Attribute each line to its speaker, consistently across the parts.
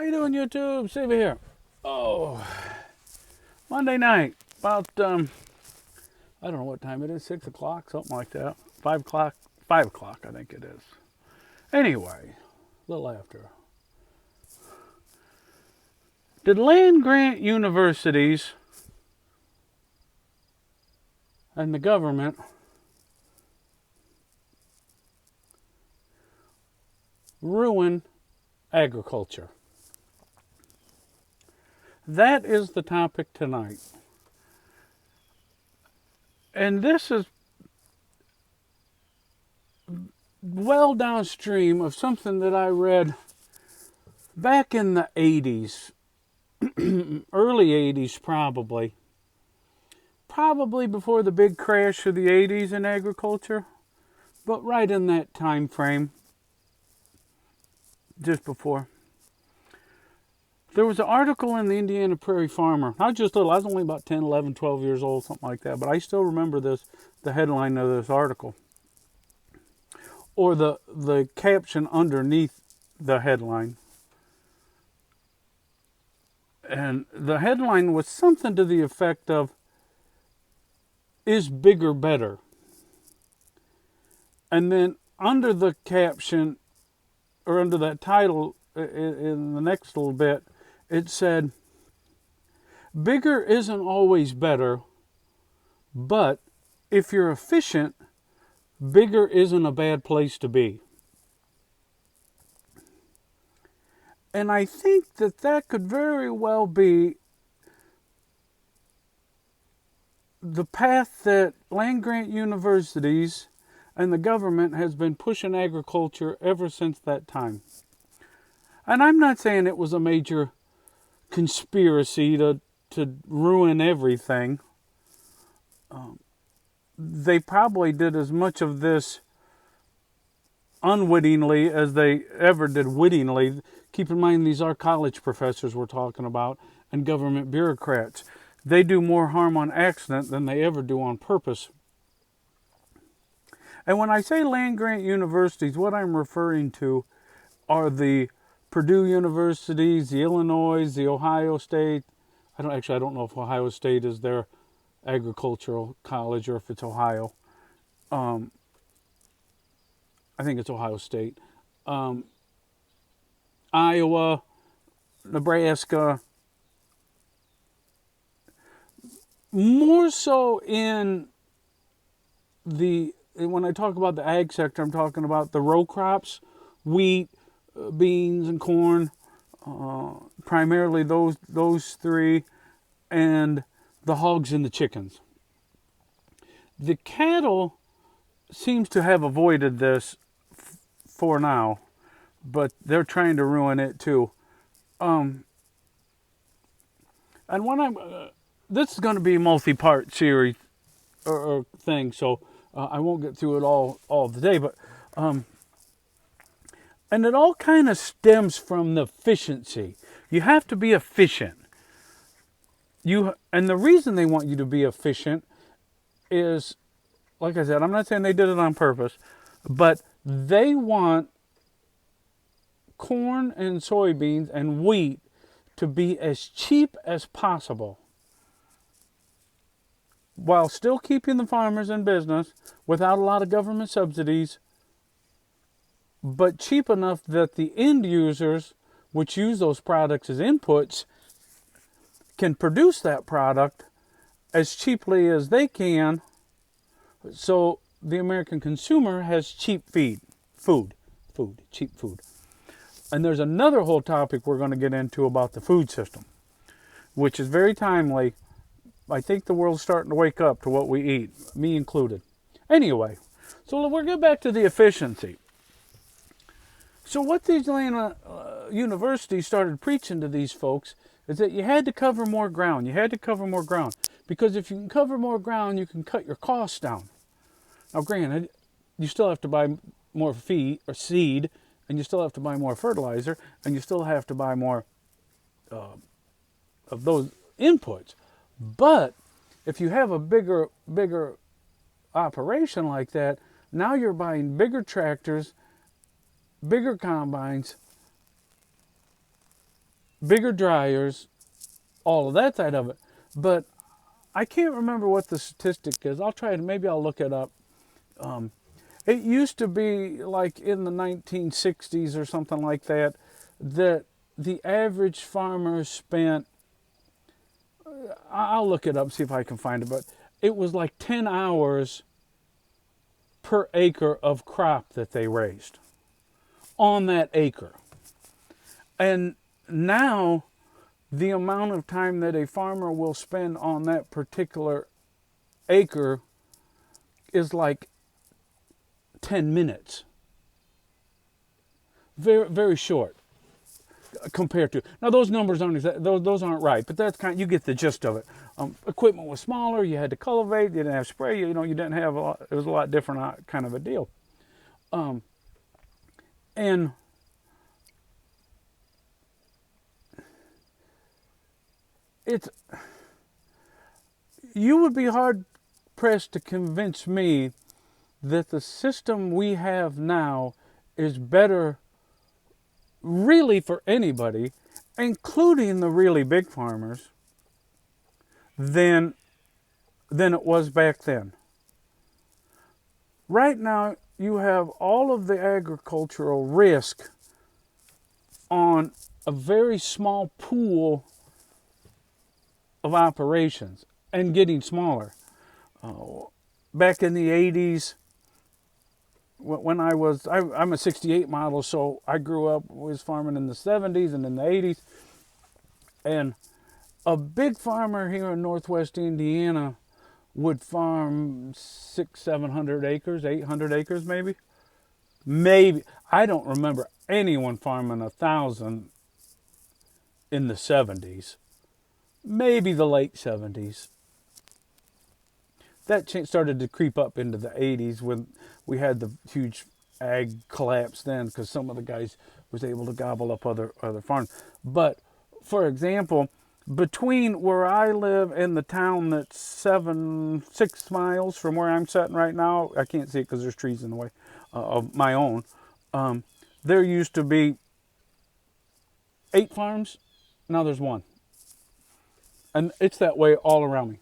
Speaker 1: you doing, YouTube? Steve here. Oh, Monday night, about I don't know what time it is, 6 o'clock, something like that. 5 o'clock, 5 o'clock, I think it is. Anyway, a little after. Did land grant universities and the government ruin agriculture? That is the topic tonight. And this is well downstream of something that I read back in the 80s, early 80s probably. Probably before the big crash of the 80s in agriculture, but right in that time frame, just before. There was an article in the Indiana Prairie Farmer. I was just little. I was only about 10, 11, 12 years old, something like that. But I still remember the headline of this article. Or the caption underneath the headline. And the headline was something to the effect of, "Is bigger better?" And then under the caption, or under that title, in the next little bit, it said, "Bigger isn't always better, but if you're efficient, bigger isn't a bad place to be." And I think that could very well be the path that land-grant universities and the government has been pushing agriculture ever since that time. And I'm not saying it was a major conspiracy to ruin everything. They probably did as much of this unwittingly as they ever did wittingly. Keep in mind, these are college professors we're talking about and government bureaucrats. They do more harm on accident than they ever do on purpose. And when I say land-grant universities, what I'm referring to are the Purdue universities, the Illinois, the Ohio State. I don't know if Ohio State is their agricultural college or if it's Ohio. I think it's Ohio State. Iowa, Nebraska. More so when I talk about the ag sector, I'm talking about the row crops, wheat, beans, and corn. Primarily those three, and the hogs and the chickens. The cattle seems to have avoided this for now, but they're trying to ruin it too. And when this is going to be a multi-part series or thing, so I won't get through it all today, but and it all kind of stems from the efficiency. You have to be efficient. And the reason they want you to be efficient is, like I said, I'm not saying they did it on purpose, but they want corn and soybeans and wheat to be as cheap as possible, while still keeping the farmers in business without a lot of government subsidies, but cheap enough that the end users, which use those products as inputs, can produce that product as cheaply as they can, so the American consumer has cheap food. And there's another whole topic we're going to get into about the food system, which is very timely. I think the world's starting to wake up to what we eat, me included. Anyway, so we'll get back to the efficiency. So what these universities started preaching to these folks is that you had to cover more ground. You had to cover more ground. Because if you can cover more ground, you can cut your costs down. Now, granted, you still have to buy more feed or seed, and you still have to buy more fertilizer, and you still have to buy more of those inputs. But if you have a bigger operation like that, now you're buying bigger tractors, bigger combines, bigger dryers, all of that side of it. But I can't remember what the statistic is. I'll try to, maybe I'll look it up. It used to be like in the 1960s or something like that, that the average farmer spent, I'll look it up, see if I can find it, but it was like 10 hours per acre of crop that they raised on that acre. And now the amount of time that a farmer will spend on that particular acre is like 10 minutes. Very, very short compared to. Now those numbers aren't those aren't right, but that's kind of, you get the gist of it. Equipment was smaller, you had to cultivate, you didn't have spray, you didn't have a lot, it was a lot different kind of a deal. And you would be hard pressed to convince me that the system we have now is better really for anybody, including the really big farmers, than it was back then. Right now, you have all of the agricultural risk on a very small pool of operations and getting smaller. Back in the 80s, when I'm a 68 model, so I grew up, was farming in the 70s and in the 80s. And a big farmer here in Northwest Indiana would farm 600-700 acres, 800 acres maybe. Maybe. I don't remember anyone farming 1,000 in the 70s. Maybe the late 70s. That started to creep up into the 80s when we had the huge ag collapse then, because some of the guys was able to gobble up other farms. But, for example, between where I live and the town that's 6 miles from where I'm sitting right now, I can't see it because there's trees in the way of my own, there used to be 8 farms, now there's 1. And it's that way all around me.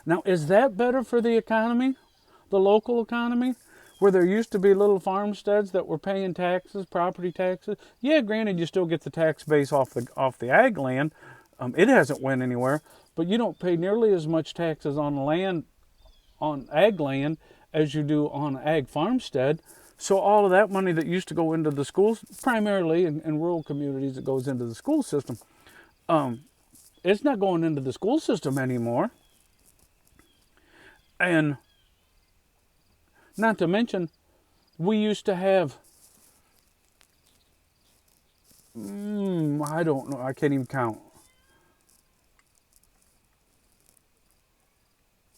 Speaker 1: Now, is that better for the economy, the local economy, where there used to be little farmsteads that were paying taxes, property taxes? Yeah, granted, you still get the tax base off the ag land. It hasn't went anywhere, but you don't pay nearly as much taxes on ag land, as you do on ag farmstead. So all of that money that used to go into the schools, primarily in rural communities, it goes into the school system. It's not going into the school system anymore. And not to mention, we used to have, I don't know, I can't even count.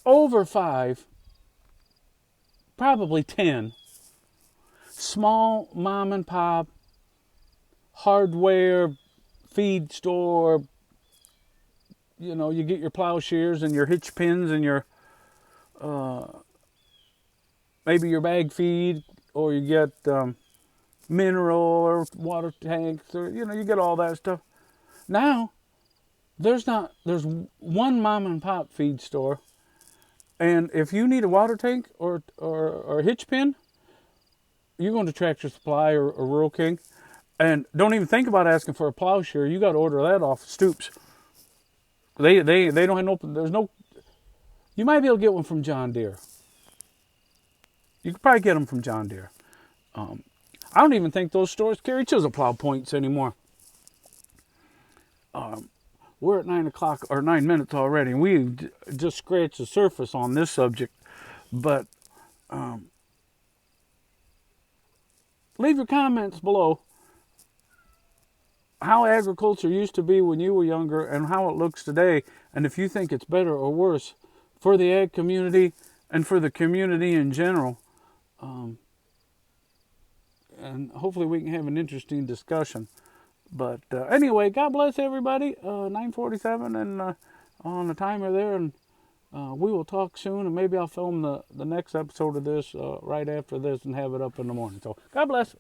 Speaker 1: Over 5, probably 10, small mom and pop, hardware, feed store, you get your plowshares and your hitch pins and your maybe your bag feed, or you get mineral or water tanks, or you get all that stuff. Now there's one mom and pop feed store, and if you need a water tank or a hitch pin, you're going to Tractor Supply or Rural King, and don't even think about asking for a plowshare. You got to order that off Stoops. They don't have there's no. You might be able to get one from John Deere. You could probably get them from John Deere. I don't even think those stores carry chisel plow points anymore. We're at 9 o'clock or 9 minutes already, and we just scratched the surface on this subject. But leave your comments below how agriculture used to be when you were younger and how it looks today, and if you think it's better or worse for the ag community and for the community in general. And hopefully we can have an interesting discussion. But anyway, God bless everybody. 9:47 and on the timer there, and we will talk soon, and maybe I'll film the next episode of this right after this and have it up in the morning. So God bless.